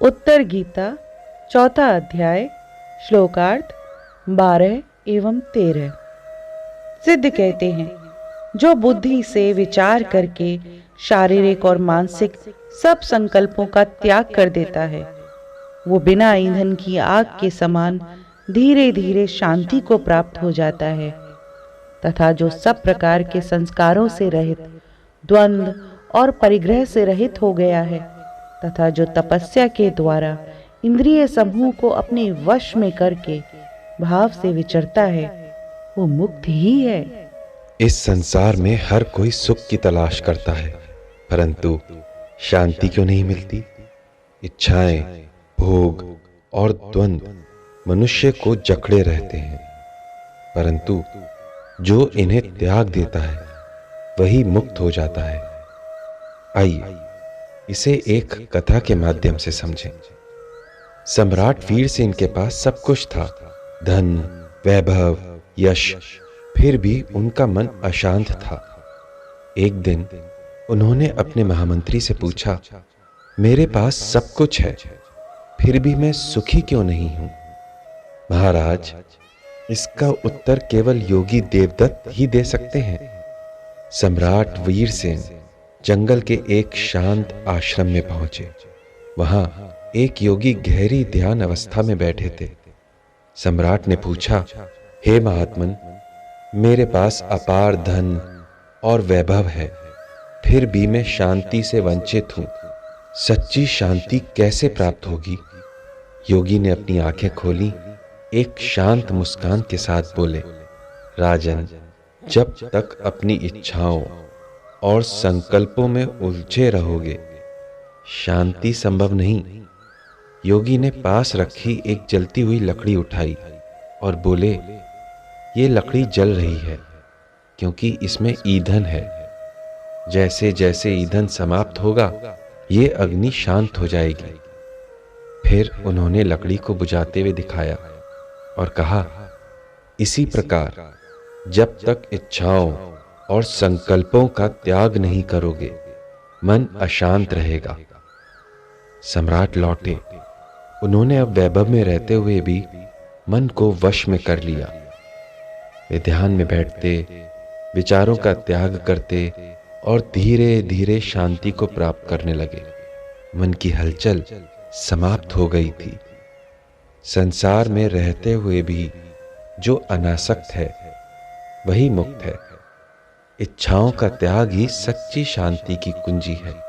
उत्तर गीता चौथा अध्याय श्लोकार्थ 12 एवं 13। सिद्ध कहते हैं, जो बुद्धि से विचार करके शारीरिक और मानसिक सब संकल्पों का त्याग कर देता है, वो बिना ईंधन की आग के समान धीरे धीरे शांति को प्राप्त हो जाता है। तथा जो सब प्रकार के संस्कारों से रहित, द्वंद्व और परिग्रह से रहित हो गया है, तथा जो तपस्या के द्वारा इंद्रिय समूह को अपने वश में करके भाव से विचरता है, वो मुक्त ही है। इस संसार में हर कोई सुख की तलाश करता है, परंतु शांति क्यों नहीं मिलती? इच्छाएं, भोग और द्वंद्व मनुष्य को जकड़े रहते हैं, परंतु जो इन्हें त्याग देता है वही मुक्त हो जाता है। आइए इसे एक कथा के माध्यम से समझें। सम्राट वीर सेन के पास सब कुछ था, धन, वैभव, यश, फिर भी उनका मन अशांत था। एक दिन उन्होंने अपने महामंत्री से पूछा, मेरे पास सब कुछ है, फिर भी मैं सुखी क्यों नहीं हूं? महाराज, इसका उत्तर केवल योगी देवदत्त ही दे सकते हैं। सम्राट वीर सेन जंगल के एक शांत आश्रम में पहुंचे। वहां एक योगी गहरी ध्यान अवस्था में बैठे थे। सम्राट ने पूछा, हे महात्मन, मेरे पास अपार धन और वैभव है, फिर भी मैं शांति से वंचित हूं। सच्ची शांति कैसे प्राप्त होगी? योगी ने अपनी आंखें खोली, एक शांत मुस्कान के साथ बोले, राजन, जब तक अपनी इच्छाओं और संकल्पों में उलझे रहोगे, शांति संभव नहीं। योगी ने पास रखी एक जलती हुई लकड़ी उठाई और बोले, ये लकड़ी जल रही है क्योंकि इसमें ईंधन है। जैसे जैसे ईंधन समाप्त होगा, ये अग्नि शांत हो जाएगी। फिर उन्होंने लकड़ी को बुझाते हुए दिखाया और कहा, इसी प्रकार जब तक इच्छाओं और संकल्पों का त्याग नहीं करोगे, मन अशांत रहेगा। सम्राट लौटे। उन्होंने अब वैभव में रहते हुए भी मन को वश में कर लिया। वे ध्यान में बैठते, विचारों का त्याग करते और धीरे धीरे शांति को प्राप्त करने लगे। मन की हलचल समाप्त हो गई थी। संसार में रहते हुए भी जो अनासक्त है वही मुक्त है। इच्छाओं का त्याग ही सच्ची शांति की कुंजी है।